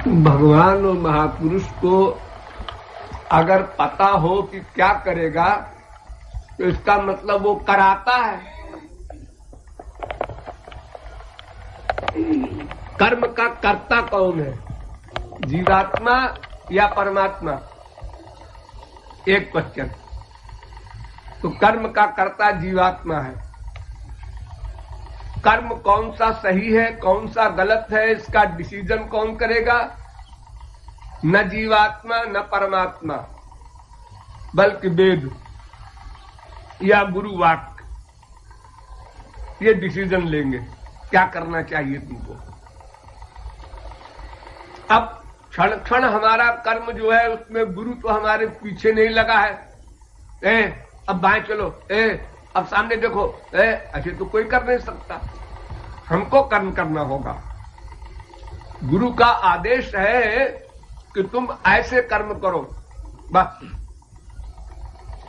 भगवान और महापुरुष को अगर पता हो कि क्या करेगा तो इसका मतलब वो कराता है। कर्म का कर्ता कौन है, जीवात्मा या परमात्मा? एक क्वेश्चन। तो कर्म का कर्ता जीवात्मा है। कर्म कौन सा सही है कौन सा गलत है इसका डिसीजन कौन करेगा? न जीवात्मा न परमात्मा, बल्कि वेद या गुरु वाक्य ये डिसीजन लेंगे क्या करना चाहिए तुमको। अब क्षण क्षण हमारा कर्म जो है उसमें गुरु तो हमारे पीछे नहीं लगा है। अब बाएं चलो, अब सामने देखो, ऐसे तो कोई कर नहीं सकता। हमको कर्म करना होगा। गुरु का आदेश है कि तुम ऐसे कर्म करो, बस।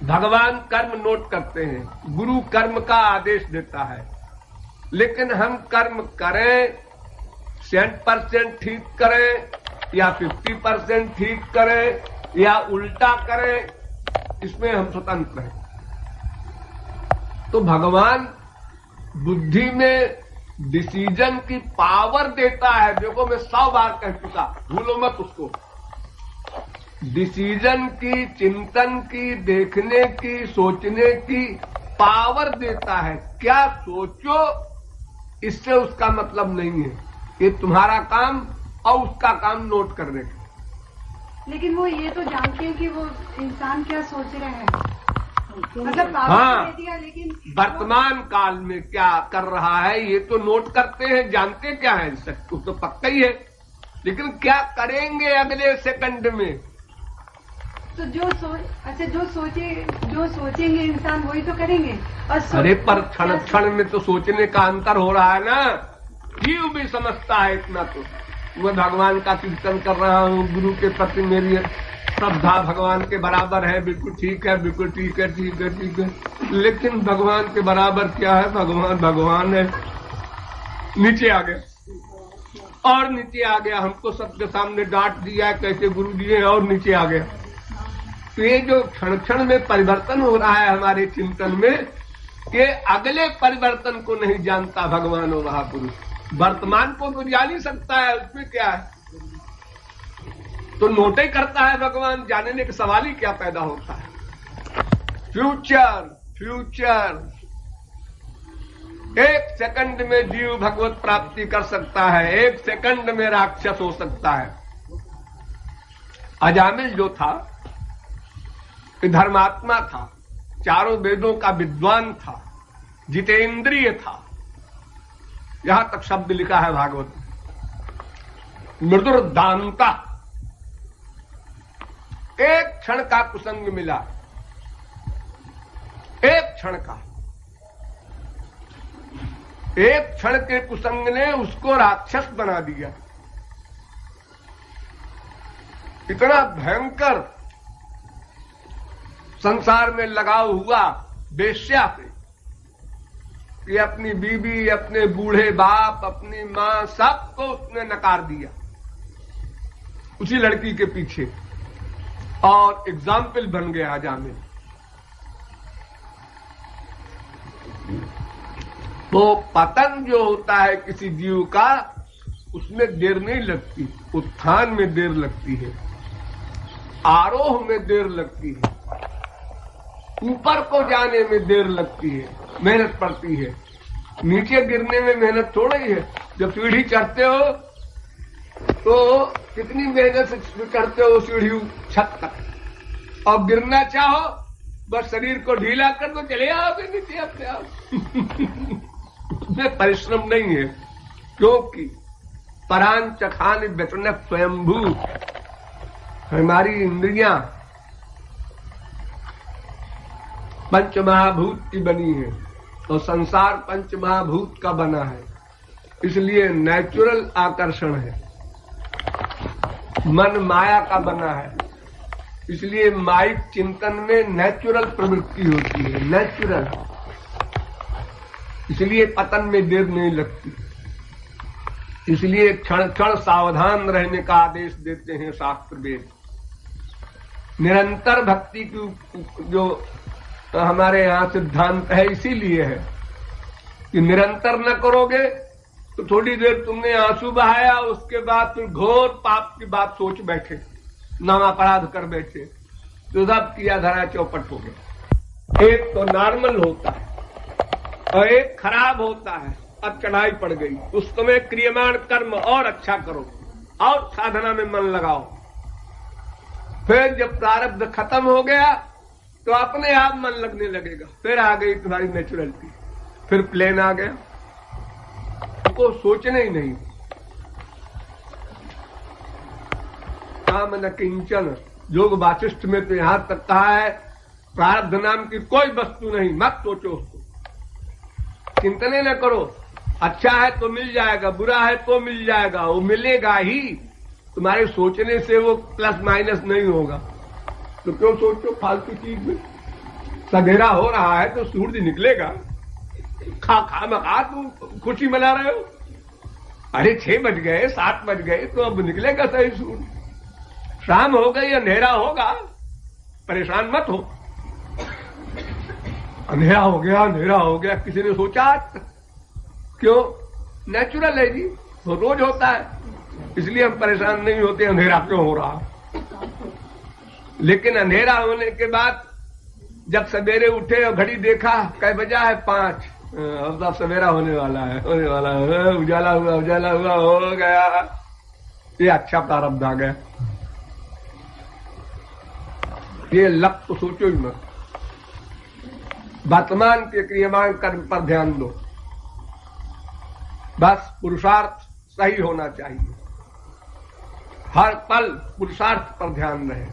भगवान कर्म नोट करते हैं, गुरु कर्म का आदेश देता है। लेकिन हम कर्म करें 100% ठीक करें या 50% ठीक करें या उल्टा करें, इसमें हम स्वतंत्र हैं। तो भगवान बुद्धि में डिसीजन की पावर देता है। देखो मैं 100 बार कह चुका, भूलो मत उसको। डिसीजन की, चिंतन की, देखने की, सोचने की पावर देता है। क्या सोचो इससे उसका मतलब नहीं है। ये तुम्हारा काम और उसका काम नोट करने का। लेकिन वो ये तो जानते हैं कि वो इंसान क्या सोच रहे हैं, मतलब हाँ, लेकिन वर्तमान काल में क्या कर रहा है ये तो नोट करते हैं, जानते क्या है उसको तो पक्का ही है। लेकिन क्या करेंगे अगले सेकंड में, तो जो सोचेंगे इंसान वही तो करेंगे। और अरे पर क्षण क्षण में तो सोचने का अंतर हो रहा है ना। जीव भी समझता है इतना। तो मैं भगवान का कीर्तन कर रहा हूँ, गुरु के प्रति मेरी श्रद्धा भगवान के बराबर है, बिल्कुल ठीक है, बिल्कुल ठीक है, ठीक है, ठीक है। लेकिन भगवान के बराबर क्या है? भगवान भगवान है। नीचे आ गया और नीचे आ गया, हमको सबके सामने डांट दिया कैसे गुरु दिए और नीचे आ गया। तो ये जो क्षण क्षण में परिवर्तन हो रहा है हमारे चिंतन में, ये अगले परिवर्तन को नहीं जानता भगवान और महापुरुष। वर्तमान को तो जान ही सकता है, उसमें क्या है। तो नोटे करता है भगवान, जानने का सवाल ही क्या पैदा होता है। फ्यूचर एक सेकंड में जीव भगवत प्राप्ति कर सकता है, एक सेकंड में राक्षस हो सकता है। अजामिल जो था धर्मात्मा था, चारों वेदों का विद्वान था, जितेंद्रिय था। यहां तक शब्द लिखा है भागवत में। मृदुर्दांता, एक क्षण का कुसंग मिला, एक क्षण का, एक क्षण के कुसंग ने उसको राक्षस बना दिया। इतना भयंकर संसार में लगाव हुआ वेश्या से कि अपनी बीवी, अपने बूढ़े बाप, अपनी मां, सबको उसने नकार दिया उसी लड़की के पीछे, और एग्जाम्पल बन गया अजामिल। तो पतन जो होता है किसी जीव का, उसमें देर नहीं लगती, उत्थान में देर लगती है, आरोह में देर लगती है, ऊपर को जाने में देर लगती है, मेहनत पड़ती है। नीचे गिरने में मेहनत थोड़ी है। जब सीढ़ी चढ़ते हो तो कितनी मेहनत से चढ़ते हो सीढ़ी छत तक, और गिरना चाहो बस शरीर को ढीला कर दो, चले आओगे नीचे अपने आप। उसमें परिश्रम नहीं है, क्योंकि परान चखान व्यतन स्वयंभू। हमारी इंद्रियां पंचमहाभूत की बनी है और संसार पंचमहाभूत का बना है, इसलिए नेचुरल आकर्षण है। मन माया का बना है, इसलिए माइक चिंतन में नेचुरल प्रवृत्ति होती है, नेचुरल। इसलिए पतन में देर नहीं लगती। इसलिए क्षण क्षण सावधान रहने का आदेश देते हैं शास्त्र वेद। निरंतर भक्ति की जो हमारे यहाँ सिद्धांत है इसीलिए है कि निरंतर न करोगे तो थोड़ी देर तुमने आंसू बहाया, उसके बाद फिर घोर पाप की बात सोच बैठे, नाम अपराध कर बैठे, तो सब किया धरा चौपट हो गया। एक तो नॉर्मल होता है और एक खराब होता है। अब चढ़ाई पड़ गई, उस समय क्रियमाण कर्म और अच्छा करो और साधना में मन लगाओ। फिर जब प्रारब्ध खत्म हो गया तो अपने आप मन लगने लगेगा, फिर आ गई तुम्हारी नेचुरलिटी, फिर प्लेन आ गया, को सोचने ही नहीं। काम न किंचन, योग वासिष्ठ में तो यहां तक कहा है प्रारब्ध नाम की कोई वस्तु नहीं, मत सोचो उसको, चिंतने न करो। अच्छा है तो मिल जाएगा, बुरा है तो मिल जाएगा, वो मिलेगा ही, तुम्हारे सोचने से वो प्लस माइनस नहीं होगा। तो क्यों सोचो फालतू चीज में? सवेरा हो रहा है तो सूरज निकलेगा, खा मखा तुम खुशी मना रहे हो। अरे 6 बज गए 7 बज गए तो अब निकलेगा सही सूरज। शाम हो गई अंधेरा होगा, परेशान मत हो। अंधेरा हो गया किसी ने सोचा? क्यों? नेचुरल है जी, वो रोज होता है, इसलिए हम परेशान नहीं होते अंधेरा क्यों हो रहा। लेकिन अंधेरा होने के बाद जब सवेरे उठे और घड़ी देखा कै बजा है 5, अब तो सवेरा होने वाला है, उजाला हुआ हो गया, ये अच्छा प्रारब्ध आ गया। ये लक तो सोचो ही मत, वर्तमान के क्रियमाण कर्म पर ध्यान दो, बस पुरुषार्थ सही होना चाहिए, हर पल पुरुषार्थ पर ध्यान रहे।